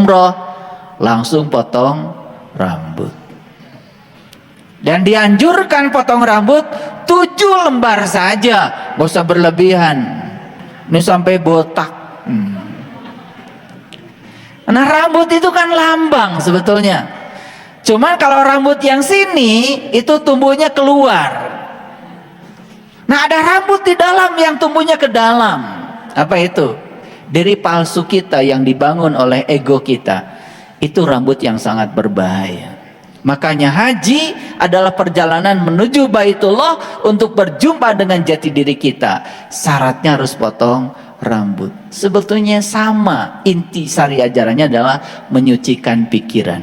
umroh, langsung potong rambut. Dan dianjurkan potong rambut 7 lembar saja, gak usah berlebihan. Ini sampai botak. Nah, rambut itu kan lambang sebetulnya. Cuman kalau rambut yang sini itu tumbuhnya keluar. Nah, ada rambut di dalam yang tumbuhnya ke dalam. Apa itu? Diri palsu kita yang dibangun oleh ego kita. Itu rambut yang sangat berbahaya. Makanya haji adalah perjalanan menuju Baitullah untuk berjumpa dengan jati diri kita. Syaratnya harus potong rambut. Sebetulnya sama, inti sari ajarannya adalah menyucikan pikiran.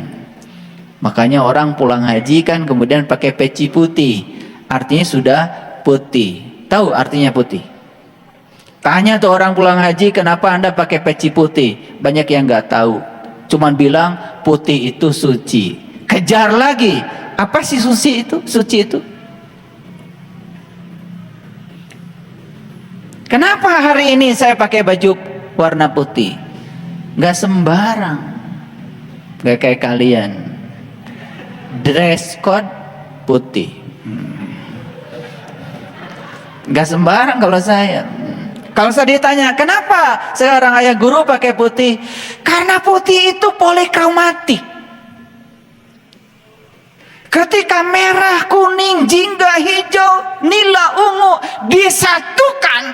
Makanya orang pulang haji kan kemudian pakai peci putih, artinya sudah putih. Tahu artinya putih? Tanya tuh orang pulang haji, kenapa anda pakai peci putih? Banyak yang nggak tahu, cuman bilang putih itu suci. Kejar lagi, apa sih suci itu? Suci itu kenapa hari ini saya pakai baju warna putih? Nggak sembarang, nggak kayak kalian. Dress code putih. Nggak sembarang kalau saya. Kalau saya ditanya, kenapa sekarang ayah guru pakai putih? Karena putih itu polikromatik. Ketika merah, kuning, jingga, hijau, nila, ungu disatukan,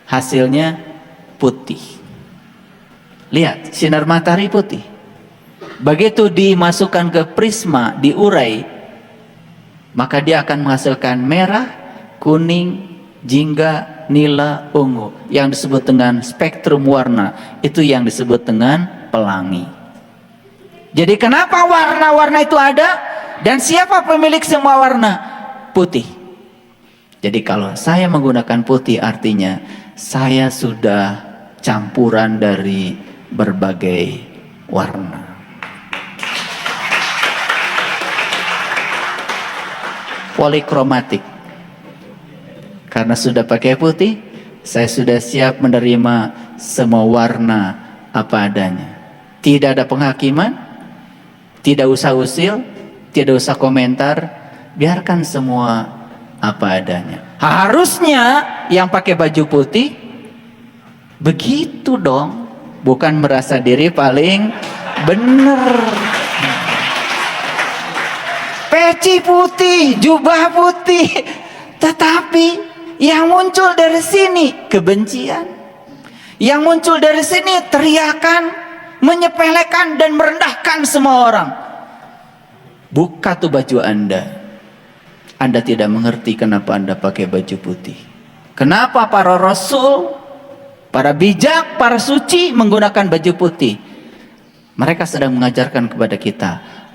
hasilnya putih. Lihat, sinar matahari putih. Begitu dimasukkan ke prisma, diurai, maka dia akan menghasilkan merah, kuning, jingga, nila, ungu. Yang disebut dengan spektrum warna, itu yang disebut dengan pelangi. Jadi kenapa warna-warna itu ada? Dan siapa pemilik semua warna? Putih. Jadi kalau saya menggunakan putih, artinya saya sudah campuran dari berbagai warna. Polikromatik. Karena sudah pakai putih, saya sudah siap menerima semua warna apa adanya. Tidak ada penghakiman, tidak usah usil, tidak usah komentar, biarkan semua apa adanya. Harusnya yang pakai baju putih begitu dong, bukan merasa diri paling benar. Peci putih, jubah putih, tetapi yang muncul dari sini kebencian, yang muncul dari sini teriakan, menyepelekan dan merendahkan semua orang. Buka tuh baju Anda. Anda tidak mengerti kenapa Anda pakai baju putih. Kenapa para rasul, para bijak, para suci menggunakan baju putih? Mereka sedang mengajarkan kepada kita,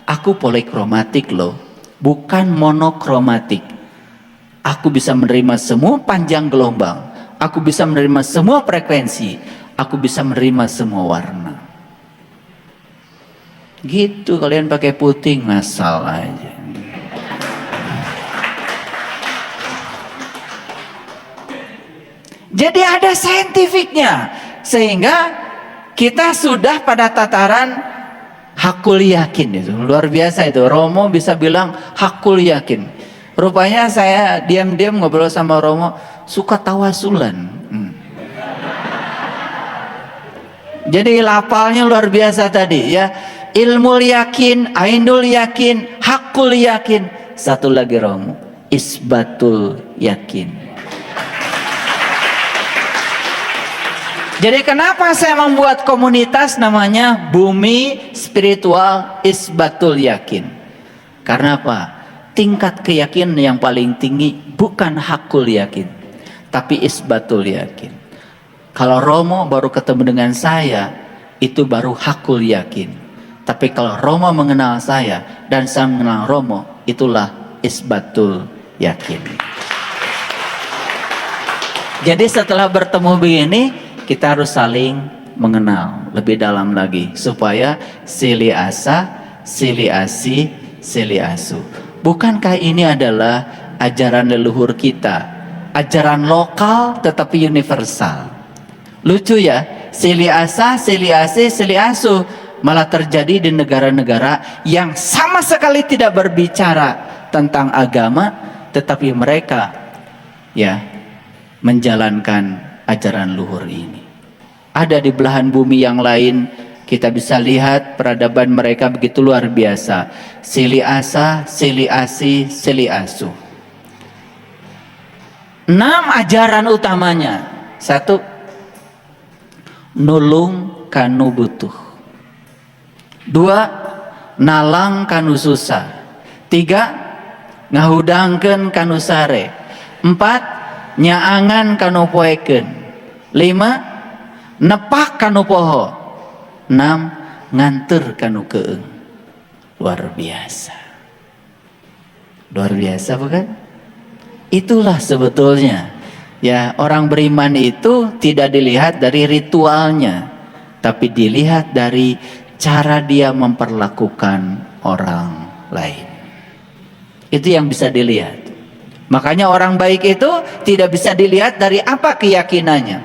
aku polikromatik loh, bukan monokromatik. Aku bisa menerima semua panjang gelombang. Aku bisa menerima semua frekuensi. Aku bisa menerima semua warna. Gitu, kalian pakai putih ngasal aja. Jadi ada saintifiknya, sehingga kita sudah pada tataran hakul yakin. Itu luar biasa itu. Romo bisa bilang hakul yakin. Rupanya saya diam-diam ngobrol sama Romo, suka tawasulan. Jadi lapalnya luar biasa tadi ya. Ilmu yakin, ainul yakin, hakul yakin. Satu lagi Romo, isbatul yakin. Jadi kenapa saya membuat komunitas namanya Bumi Spiritual Isbatul Yakin? Karena apa? Tingkat keyakinan yang paling tinggi bukan hakul yakin, tapi isbatul yakin. Kalau Romo baru ketemu dengan saya, itu baru hakul yakin. Tapi kalau Romo mengenal saya dan saya mengenal Romo, itulah isbatul yakin. Jadi setelah bertemu begini, kita harus saling mengenal lebih dalam lagi, supaya sili asa, sili asi, sili asu. Bukankah ini adalah ajaran leluhur kita? Ajaran lokal tetapi universal. Lucu ya, sili asa, sili asi, sili asu. malah terjadi di negara-negara yang sama sekali tidak berbicara tentang agama, tetapi mereka ya menjalankan ajaran luhur ini. Ada di belahan bumi yang lain, kita bisa lihat peradaban mereka begitu luar biasa. Sili asa, sili asi, sili asu. 6 ajaran utamanya. 1, nulung kanu butuh. 2, nalang kanu susah. 3, ngahudangkeun kanu sare. 4, nyaangan kanu poekeun. 5, nepak kanu poho. 6, nganter kanu keung. Luar biasa. Luar biasa bukan? Itulah sebetulnya ya, orang beriman itu tidak dilihat dari ritualnya, tapi dilihat dari cara dia memperlakukan orang lain. Itu yang bisa dilihat. Makanya orang baik itu tidak bisa dilihat dari apa keyakinannya,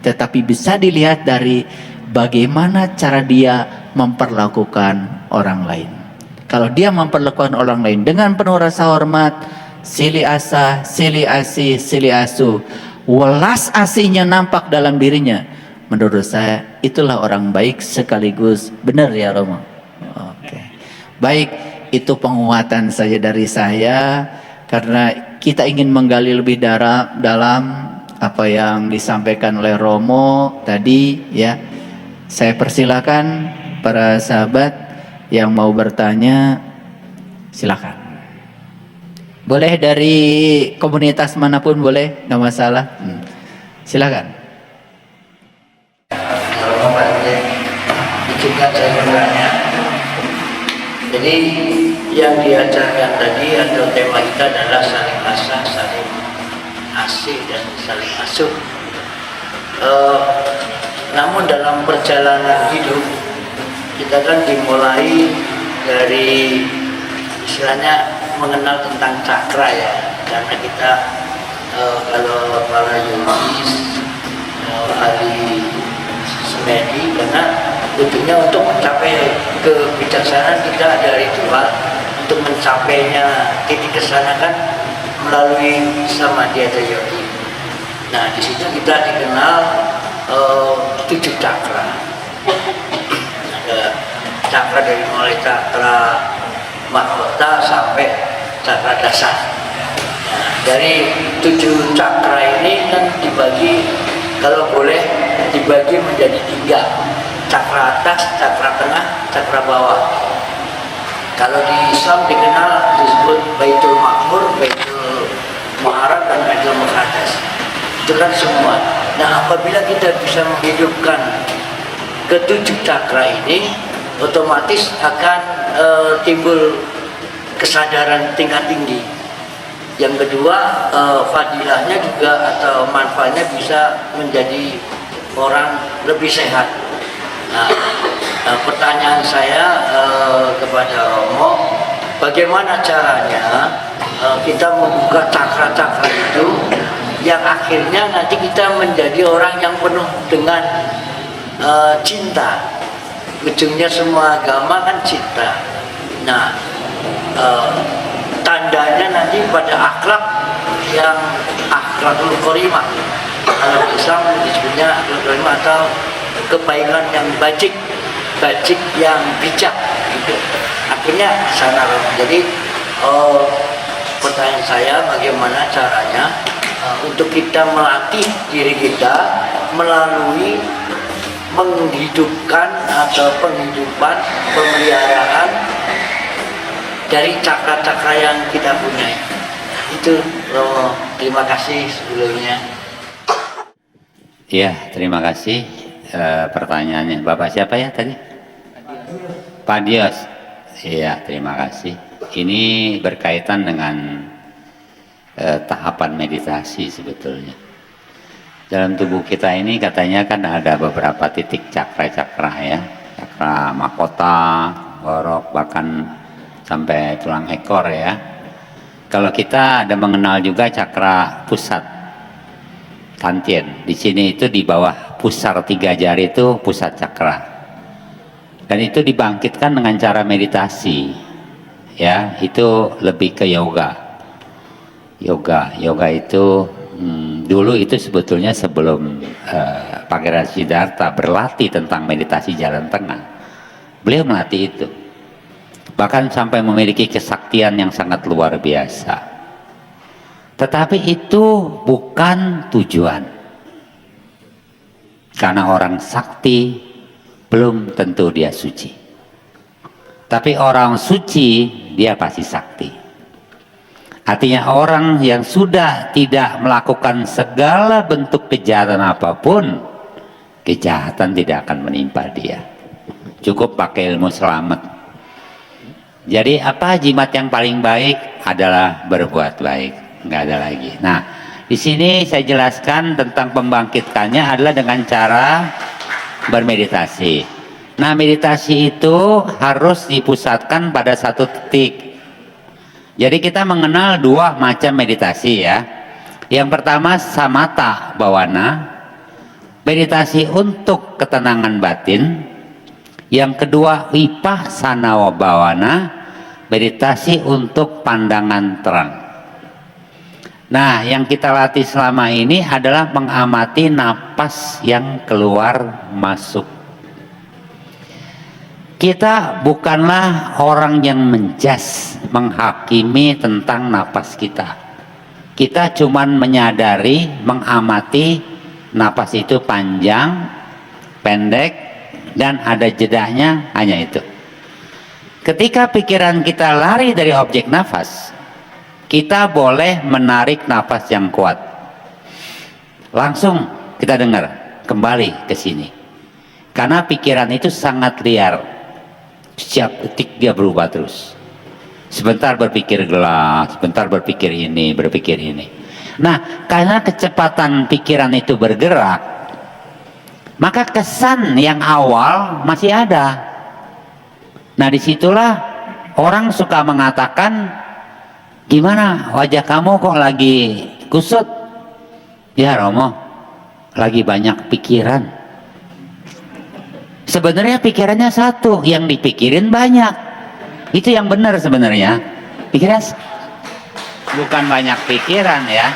tetapi bisa dilihat dari bagaimana cara dia memperlakukan orang lain. Kalau dia memperlakukan orang lain dengan penuh rasa hormat, sili asa, sili asi, sili asu, welas asihnya nampak dalam dirinya, menurut saya itulah orang baik sekaligus. Benar ya Romo? Oke. Baik, itu penguatan saja dari saya, karena kita ingin menggali lebih dalam apa yang disampaikan oleh Romo tadi ya. Saya persilakan para sahabat yang mau bertanya, silakan. Boleh dari komunitas manapun boleh, nggak masalah. Silakan. Izinkan saya bertanya. Jadi yang diajarkan tadi atau tema kita adalah saling asah, saling asih dan saling asuh. Namun dalam perjalanan hidup kita kan dimulai dari istilahnya mengenal tentang cakra ya, karena kita kalau para yogis, ahli semedi, karena ujungnya untuk mencapai kebijaksanaan kita ada ritual untuk mencapainya titik kesana kan melalui samadhi atau yogi. Nah di situ kita dikenal 7 cakra. Ada cakra dari mulai cakra mahkota sampai cakra dasar. Nah, dari 7 cakra ini kan dibagi, kalau boleh dibagi menjadi 3. Cakra atas, cakra tengah, cakra bawah. Kalau di Islam dikenal disebut Baitul Makmur, Baitul Muharram dan Baitul Muqaddas. Itu kan semua. Nah, apabila kita bisa menghidupkan ke-7 cakra ini, otomatis akan timbul kesadaran tingkat tinggi. Yang kedua, fadilahnya juga atau manfaatnya bisa menjadi orang lebih sehat. Nah, pertanyaan saya kepada Romo, bagaimana caranya kita membuka cakra-cakra itu yang akhirnya nanti kita menjadi orang yang penuh dengan cinta. Ujungnya semua agama kan cinta. Nah, tandanya nanti pada akhlak yang akhlakul karimah. Kalau Islam disebutnya akhlakul karimah atau kebaikan yang bajik yang bijak gitu. Akhirnya sana. Jadi pertanyaan saya, bagaimana caranya untuk kita melatih diri kita melalui menghidupkan atau penghidupan pemeliharaan dari cakra-cakra yang kita punya. Itu Romo, terima kasih sebelumnya. Iya, terima kasih pertanyaannya. Bapak siapa ya tadi? Pak Dios. Iya, terima kasih. Ini berkaitan dengan tahapan meditasi sebetulnya. Dalam tubuh kita ini katanya kan ada beberapa titik cakra-cakra ya. Cakra mahkota, borok, bahkan sampai tulang ekor ya. Kalau kita ada mengenal juga cakra pusat Tantien. Di sini itu di bawah pusar 3 jari itu pusat cakra. Dan itu dibangkitkan dengan cara meditasi. Ya, itu lebih ke yoga. Yoga itu dulu itu sebetulnya sebelum Pangeran Siddhartha berlatih tentang meditasi jalan tengah, beliau melatih itu, bahkan sampai memiliki kesaktian yang sangat luar biasa. Tetapi itu bukan tujuan, karena orang sakti belum tentu dia suci, tapi orang suci dia pasti sakti. Artinya orang yang sudah tidak melakukan segala bentuk kejahatan apapun, kejahatan tidak akan menimpa dia. Cukup pakai ilmu selamat. Jadi apa jimat yang paling baik adalah berbuat baik, nggak ada lagi. Nah, di sini saya jelaskan tentang pembangkitkannya adalah dengan cara bermeditasi. Nah, meditasi itu harus dipusatkan pada satu titik. Jadi kita mengenal dua macam meditasi ya. Yang pertama samatha bhavana, meditasi untuk ketenangan batin. Yang kedua vipassana bhavana, meditasi untuk pandangan terang. Nah, yang kita latih selama ini adalah mengamati napas yang keluar masuk. Kita bukanlah orang yang menjas, menghakimi tentang napas kita. Kita cuman menyadari, mengamati napas itu panjang, pendek, dan ada jedanya, hanya itu. Ketika pikiran kita lari dari objek nafas, kita boleh menarik nafas yang kuat. Langsung kita dengar, kembali ke sini. Karena pikiran itu sangat liar. Setiap detik dia berubah terus. Sebentar berpikir gelas, sebentar berpikir ini, berpikir ini. Nah, karena kecepatan pikiran itu bergerak, maka kesan yang awal masih ada. Nah, disitulah orang suka mengatakan, gimana wajah kamu kok lagi kusut? Ya Romo, lagi banyak pikiran. Sebenarnya pikirannya satu, yang dipikirin banyak. Itu yang benar sebenarnya. Pikiran bukan banyak pikiran ya.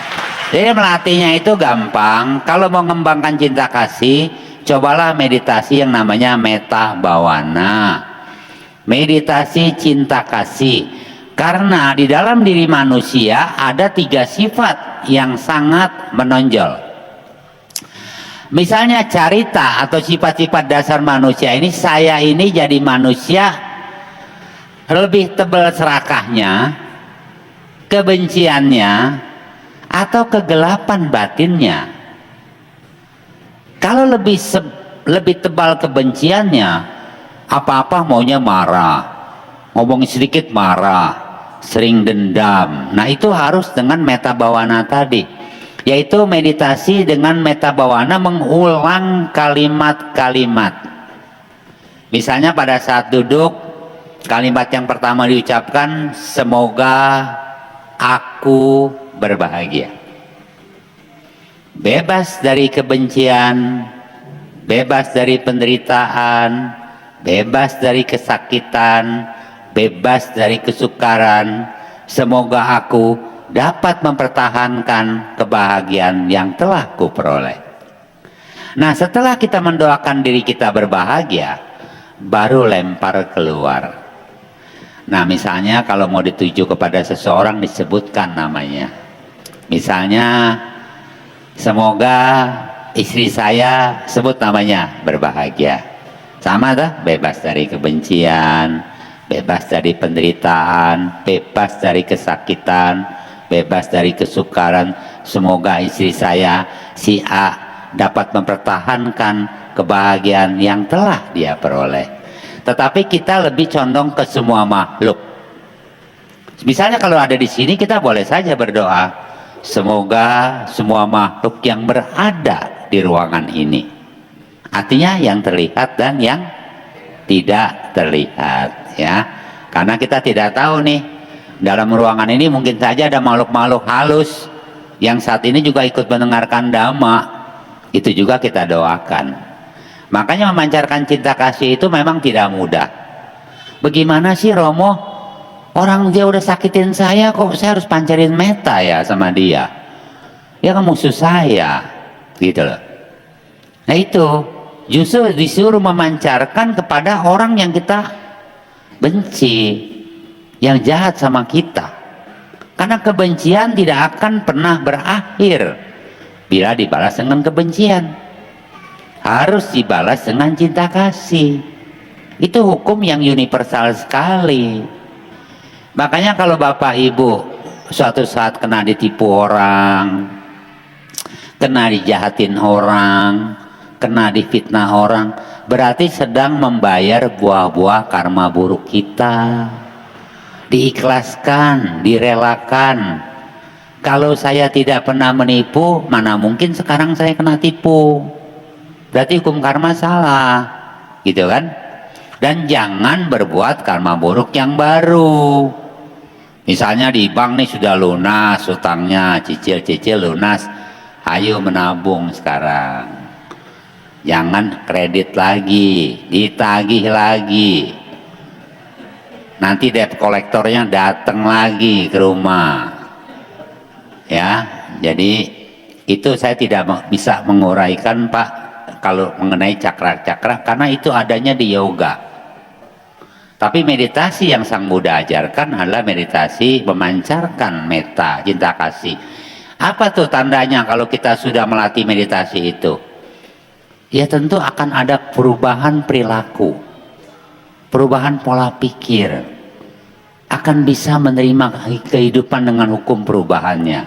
Jadi melatihnya itu gampang. Kalau mau mengembangkan cinta kasih, cobalah meditasi yang namanya metta bhavana. Meditasi cinta kasih. Karena di dalam diri manusia ada 3 sifat yang sangat menonjol. Misalnya carita atau sifat-sifat dasar manusia ini, saya ini jadi manusia lebih tebal serakahnya, kebenciannya, atau kegelapan batinnya. Kalau lebih tebal kebenciannya, apa-apa maunya marah, ngomong sedikit marah, sering dendam. Nah, itu harus dengan metta bhavana tadi, yaitu meditasi dengan metta bhavana, mengulang kalimat-kalimat. Misalnya pada saat duduk, kalimat yang pertama diucapkan, semoga aku berbahagia, bebas dari kebencian, bebas dari penderitaan, bebas dari kesakitan, bebas dari kesukaran. Semoga aku dapat mempertahankan kebahagiaan yang telah kuperoleh. Nah, setelah kita mendoakan diri kita berbahagia, baru lempar keluar. Nah, misalnya kalau mau dituju kepada seseorang, disebutkan namanya. Misalnya, semoga istri saya, sebut namanya, berbahagia. Sama dah, bebas dari kebencian, bebas dari penderitaan, bebas dari kesakitan, bebas dari kesukaran. Semoga istri saya si A dapat mempertahankan kebahagiaan yang telah dia peroleh. Tetapi kita lebih condong ke semua makhluk. Misalnya kalau ada di sini, kita boleh saja berdoa, semoga semua makhluk yang berada di ruangan ini, artinya yang terlihat dan yang tidak terlihat, ya. Karena kita tidak tahu nih, dalam ruangan ini mungkin saja ada makhluk-makhluk halus yang saat ini juga ikut mendengarkan dhamma. Itu juga kita doakan. Makanya memancarkan cinta kasih itu memang tidak mudah. Bagaimana sih Romo, orang dia udah sakitin saya, kok saya harus pancarin meta ya sama dia? Ya kan musuh saya, gitu loh. Nah itu justru disuruh memancarkan kepada orang yang kita benci, yang jahat sama kita. Karena kebencian tidak akan pernah berakhir bila dibalas dengan kebencian. Harus dibalas dengan cinta kasih. Itu hukum yang universal sekali. Makanya kalau Bapak Ibu suatu saat kena ditipu orang, kena dijahatin orang, kena difitnah orang, berarti sedang membayar buah-buah karma buruk kita. Diikhlaskan, direlakan. Kalau saya tidak pernah menipu, mana mungkin sekarang saya kena tipu. Berarti hukum karma salah, gitu kan? Dan jangan berbuat karma buruk yang baru. Misalnya di bank nih sudah lunas utangnya, cicil-cicil lunas, ayo menabung sekarang. Jangan kredit lagi, ditagih lagi. Nanti debt kolektornya datang lagi ke rumah. Ya, jadi itu saya tidak bisa menguraikan Pak kalau mengenai cakra-cakra, karena itu adanya di yoga. Tapi meditasi yang Sang Buddha ajarkan adalah meditasi memancarkan metta, cinta kasih. Apa tuh tandanya kalau kita sudah melatih meditasi itu? Ya tentu akan ada perubahan perilaku, perubahan pola pikir, akan bisa menerima kehidupan dengan hukum perubahannya.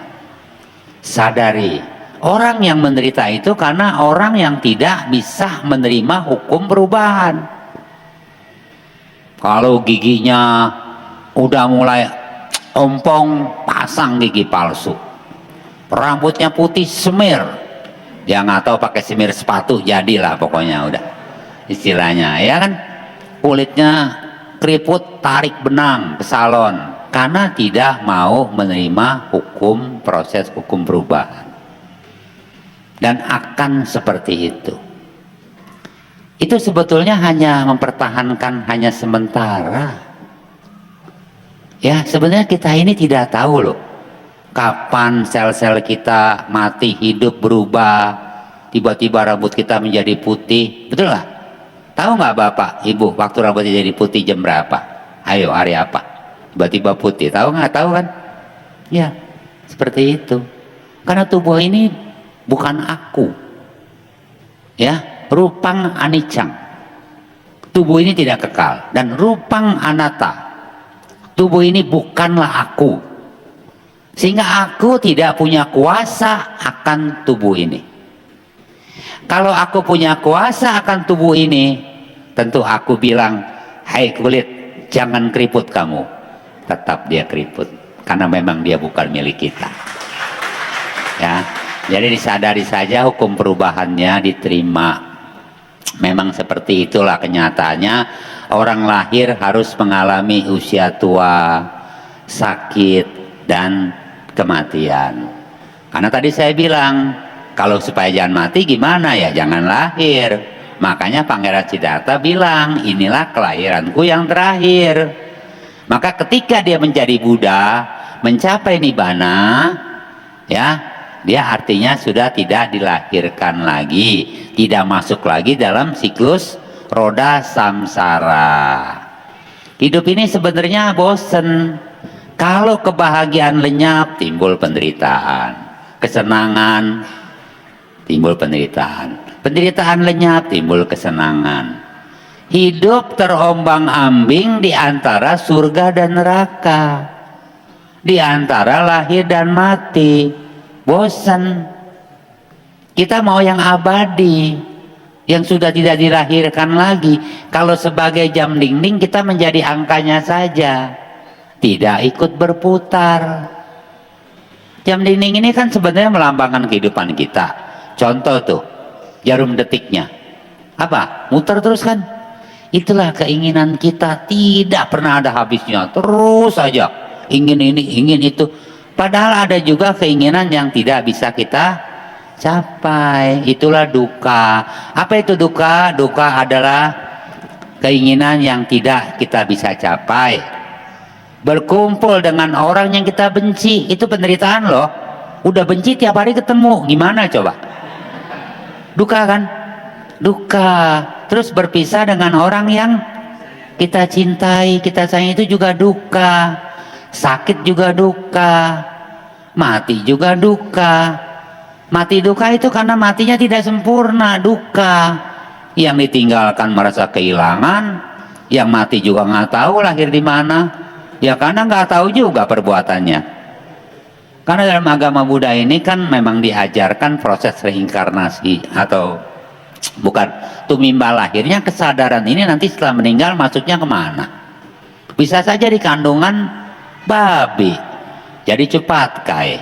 Sadari, orang yang menderita itu karena orang yang tidak bisa menerima hukum perubahan. Kalau giginya udah mulai ompong, pasang gigi palsu. Rambutnya putih, semir. Dia nggak tahu pakai semir sepatu, jadilah pokoknya udah. Istilahnya, ya kan? Kulitnya keriput, tarik benang ke salon. Karena tidak mau menerima proses hukum perubahan. Dan akan seperti itu. Itu sebetulnya hanya mempertahankan hanya sementara. Ya, sebenarnya kita ini tidak tahu loh kapan sel-sel kita mati, hidup, berubah, tiba-tiba rambut kita menjadi putih. Betul nggak? Tahu nggak Bapak, Ibu, waktu rambutnya jadi putih jam berapa? Ayo, hari apa? Tiba-tiba putih, tahu nggak? Tahu kan? Ya, seperti itu. Karena tubuh ini bukan aku. Ya, rupang anicang. Tubuh ini tidak kekal. Dan rupang anatta. Tubuh ini bukanlah aku. Sehingga aku tidak punya kuasa akan tubuh ini. Kalau aku punya kuasa akan tubuh ini, tentu aku bilang, hai kulit, jangan keriput kamu. Tetap dia keriput, karena memang dia bukan milik kita. Ya, jadi disadari saja hukum perubahannya, diterima. Memang seperti itulah kenyataannya. Orang lahir harus mengalami usia tua, sakit, dan kematian. Karena tadi saya bilang, kalau supaya jangan mati gimana ya? Jangan lahir. Makanya Pangeran Siddhartha bilang, inilah kelahiranku yang terakhir. Maka ketika dia menjadi Buddha, mencapai Nibbana, ya, dia artinya sudah tidak dilahirkan lagi, tidak masuk lagi dalam siklus roda samsara. Hidup ini sebenarnya bosen. Kalau kebahagiaan lenyap, timbul penderitaan. Kesenangan, timbul penderitaan. Penderitaan lenyap, timbul kesenangan. Hidup terombang-ambing di antara surga dan neraka, di antara lahir dan mati. Bosan. Kita mau yang abadi, yang sudah tidak dilahirkan lagi. Kalau sebagai jam dinding kita menjadi angkanya saja, tidak ikut berputar. Jam dinding ini kan sebenarnya melambangkan kehidupan kita. Contoh tuh, jarum detiknya apa? Muter terus kan? Itulah keinginan kita, tidak pernah ada habisnya, terus saja ingin ini, ingin itu. Padahal ada juga keinginan yang tidak bisa kita capai. Itulah duka. Apa itu duka? Duka adalah keinginan yang tidak kita bisa capai. Berkumpul dengan orang yang kita benci, itu penderitaan loh. Udah benci tiap hari ketemu, gimana coba? Duka kan? Duka. Terus berpisah dengan orang yang kita cintai, kita sayang, itu juga duka. Sakit juga duka. Mati juga duka. Mati duka itu karena matinya tidak sempurna, duka. Yang ditinggalkan merasa kehilangan, yang mati juga nggak tahu lahir di mana, ya karena nggak tahu juga perbuatannya. Karena dalam agama Buddha ini kan memang diajarkan proses reinkarnasi, atau bukan, tumimba lahirnya kesadaran ini nanti setelah meninggal masuknya kemana? Bisa saja di kandungan babi, jadi cepat kai.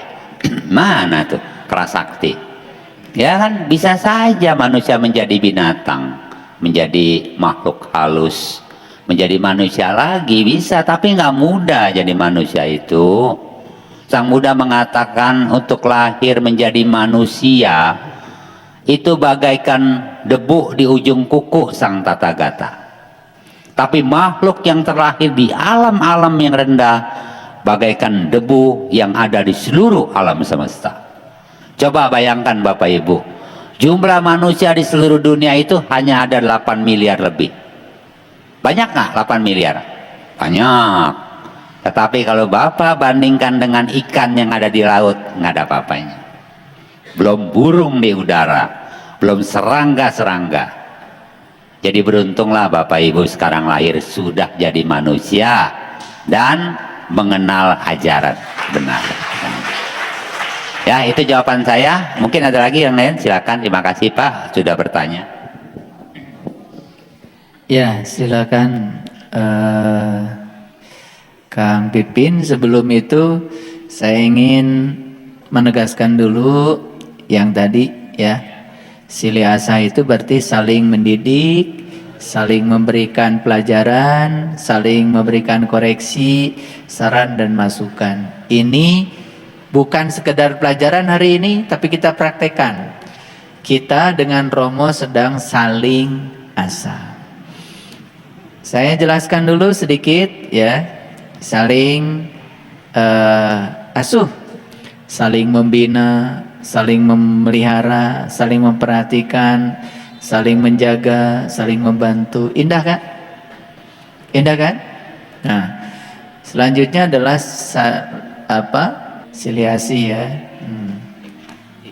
Mana tuh prasakti? Ya kan, bisa saja manusia menjadi binatang, menjadi makhluk halus, menjadi manusia lagi bisa, tapi nggak mudah jadi manusia itu. Sang Buddha mengatakan untuk lahir menjadi manusia itu bagaikan debu di ujung kuku sang Tathagata. Tapi makhluk yang terlahir di alam-alam yang rendah bagaikan debu yang ada di seluruh alam semesta. Coba bayangkan Bapak Ibu, jumlah manusia di seluruh dunia itu hanya ada 8 miliar lebih. Banyak nggak 8 miliar? Banyak. Tetapi kalau Bapak bandingkan dengan ikan yang ada di laut, nggak ada apa-apanya. Belum burung di udara, belum serangga-serangga. Jadi beruntunglah Bapak Ibu sekarang lahir sudah jadi manusia dan mengenal ajaran benar. Ya, itu jawaban saya. Mungkin ada lagi yang lain, silakan. Terima kasih Pak sudah bertanya. Ya, silakan Kang Pipin. Sebelum itu saya ingin menegaskan dulu yang tadi ya, sili asa itu berarti saling mendidik, saling memberikan pelajaran, saling memberikan koreksi, saran dan masukan. Ini bukan sekedar pelajaran hari ini, tapi kita praktekkan. Kita dengan Romo sedang saling asa. Saya jelaskan dulu sedikit ya. Saling asuh, saling membina, saling memelihara, saling memperhatikan, saling menjaga, saling membantu. Indah kan? Indah kan? Nah, selanjutnya adalah siliasi ya.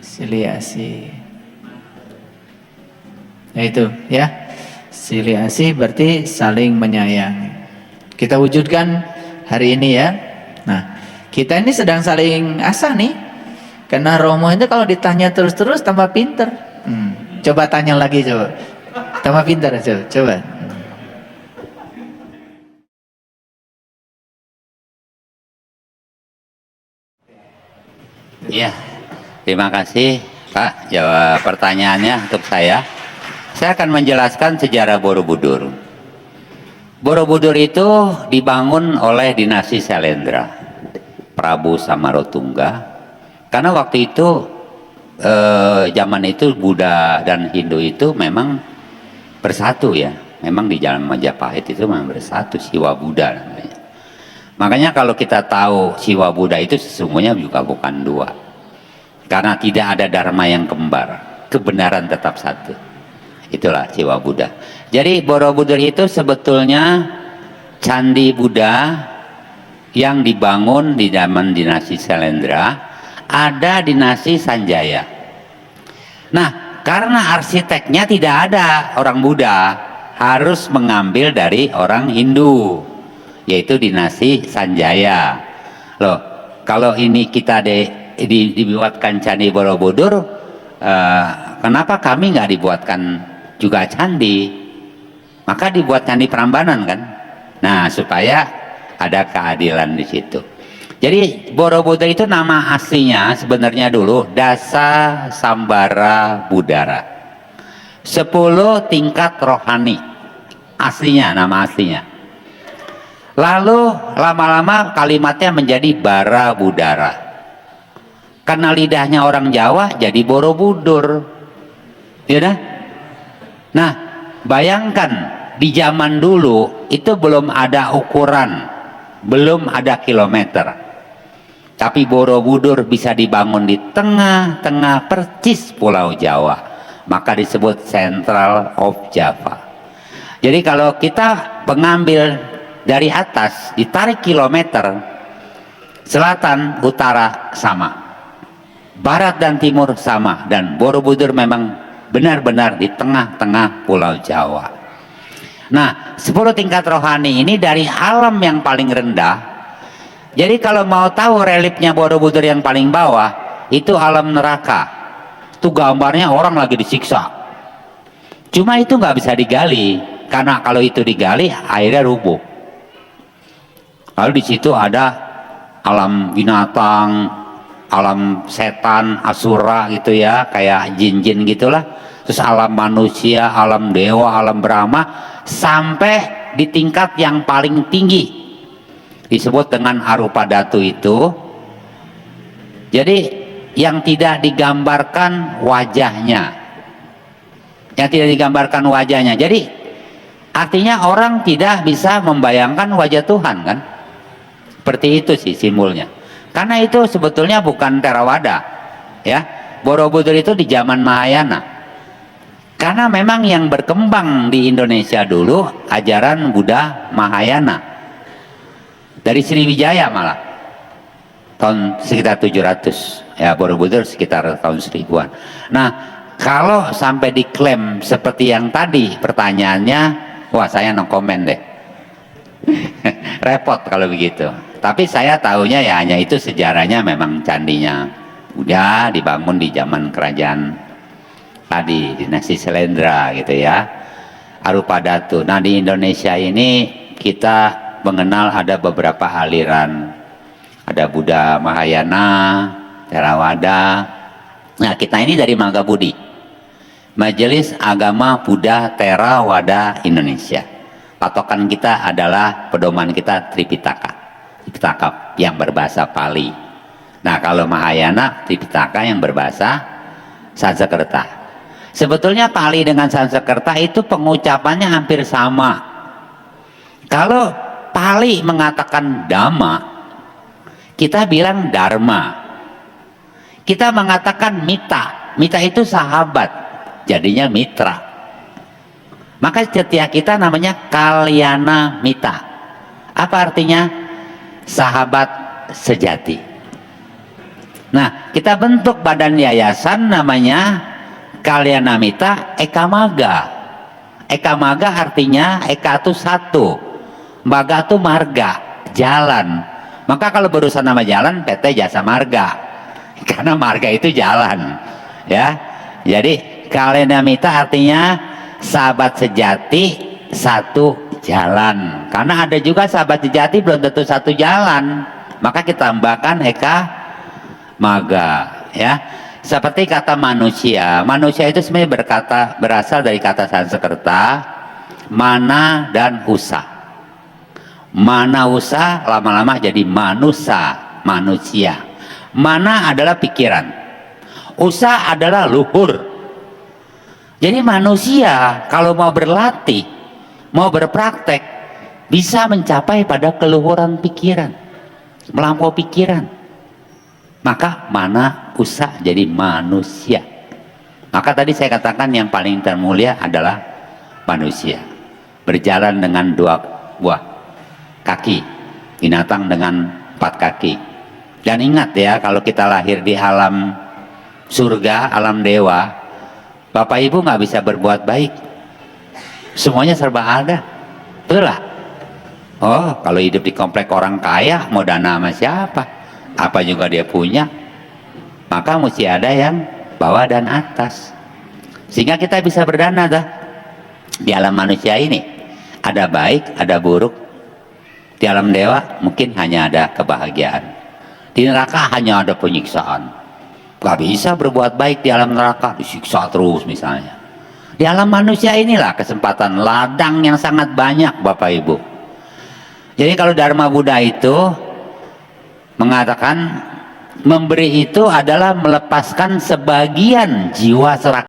Siliasi. Nah itu ya. Siliasi berarti saling menyayangi. Kita wujudkan hari ini ya. Nah, kita ini sedang saling asah nih. Karena Romo itu kalau ditanya terus-terus tambah pinter. Coba tanya lagi coba. Tambah pinter coba. Iya, terima kasih Pak jawab pertanyaannya untuk saya. Saya akan menjelaskan sejarah Borobudur. Borobudur itu dibangun oleh dinasti Sailendra, Prabu Samarotungga. Karena waktu itu zaman itu Buddha dan Hindu itu memang bersatu ya. Memang di zaman Majapahit itu memang bersatu, Siwa Buddha namanya. Makanya kalau kita tahu Siwa Buddha itu sesungguhnya juga bukan dua. Karena tidak ada dharma yang kembar, kebenaran tetap satu. Itulah Siwa Buddha. Jadi Borobudur itu sebetulnya candi Buddha yang dibangun di zaman dinasti Sailendra, ada dinasti Sanjaya. Nah, karena arsiteknya tidak ada orang Buddha, harus mengambil dari orang Hindu, yaitu dinasti Sanjaya. Loh, kalau ini kita dibuatkan candi Borobudur, kenapa kami nggak dibuatkan juga candi? Maka dibuat candi Prambanan kan. Nah, supaya ada keadilan di situ. Jadi Borobudur itu nama aslinya sebenarnya dulu Dasa Sambara Budara. 10 tingkat rohani. Aslinya, nama aslinya. Lalu lama-lama kalimatnya menjadi Bara Budara. Karena lidahnya orang Jawa jadi Borobudur. Ya dah? Nah, bayangkan di zaman dulu itu belum ada ukuran, belum ada kilometer. Tapi Borobudur bisa dibangun di tengah-tengah percis Pulau Jawa. Maka disebut Central of Java. Jadi kalau kita mengambil dari atas, ditarik kilometer, selatan, utara sama, barat dan timur sama, dan Borobudur memang benar-benar di tengah-tengah Pulau Jawa. Nah, 10 tingkat rohani ini dari alam yang paling rendah. Jadi kalau mau tahu reliefnya Borobudur yang paling bawah, itu alam neraka. Itu gambarnya orang lagi disiksa. Cuma itu nggak bisa digali, karena kalau itu digali airnya rubuh. Lalu di situ ada alam binatang, alam setan, asura gitu ya, kayak jin-jin gitulah. Terus alam manusia, alam dewa, alam Brahma, sampai di tingkat yang paling tinggi disebut dengan Arupadatu itu. Jadi yang tidak digambarkan wajahnya, jadi artinya orang tidak bisa membayangkan wajah Tuhan kan, seperti itu sih simbolnya. Karena itu sebetulnya bukan Theravada ya, Borobudur itu di zaman Mahayana. Karena memang yang berkembang di Indonesia dulu ajaran Buddha Mahayana dari Sriwijaya, malah tahun sekitar 700 ya, Borobudur sekitar tahun 1000-an. Nah, kalau sampai diklaim seperti yang tadi pertanyaannya, wah saya no comment deh. Repot kalau begitu. Tapi saya tahunya ya hanya itu sejarahnya, memang candinya udah dibangun di zaman kerajaan tadi, dinasti Selendra gitu ya, Arupadatu. Nah, di Indonesia ini kita mengenal ada beberapa aliran. Ada Buddha Mahayana, Theravada. Nah, kita ini dari Magabudi, Majelis Agama Buddha Theravada Indonesia. Patokan kita adalah, pedoman kita Tripitaka, Tripitaka yang berbahasa Pali. Nah, kalau Mahayana, Tripitaka yang berbahasa Sanskerta. Sebetulnya Pali dengan Sanskerta itu pengucapannya hampir sama. Kalau Pali mengatakan Dhamma, kita bilang Dharma. Kita mengatakan Mita. Mita itu sahabat, jadinya mitra. Maka setiap kita namanya Kalyana Mita. Apa artinya? Sahabat sejati. Nah, kita bentuk badan yayasan namanya Kalyana Mita Eka Maga. Eka Maga artinya Eka itu satu, Maga itu marga, jalan. Maka kalau berurusan nama jalan, PT Jasa Marga, karena marga itu jalan ya. Jadi Kalyana Mita artinya sahabat sejati satu jalan, karena ada juga sahabat sejati belum tentu satu jalan, maka kita tambahkan Eka Maga ya. Seperti kata manusia, manusia itu sebenarnya berasal dari kata Sanskerta mana dan usa. Mana usa lama-lama jadi manusa, manusia. Mana adalah pikiran, usa adalah luhur. Jadi manusia kalau mau berlatih, mau berpraktek, bisa mencapai pada keluhuran pikiran, melampaui pikiran. Maka mana usa jadi manusia. Maka tadi saya katakan yang paling termulia adalah manusia, berjalan dengan 2 buah kaki, binatang dengan 4 kaki. Dan ingat ya, kalau kita lahir di alam surga, alam dewa, Bapak Ibu nggak bisa berbuat baik, semuanya serba ada, betul lah. Oh, kalau hidup di komplek orang kaya, mau dana sama siapa? Apa juga dia punya, maka mesti ada yang bawah dan atas, sehingga kita bisa berdana dah. Di alam manusia ini ada baik, ada buruk. Di alam dewa mungkin hanya ada kebahagiaan. Di neraka hanya ada penyiksaan. Gak bisa berbuat baik di alam neraka, disiksa terus misalnya. Di alam manusia inilah kesempatan, ladang yang sangat banyak Bapak Ibu. Jadi kalau Dharma Buddha itu mengatakan Memberi itu adalah melepaskan sebagian jiwa serak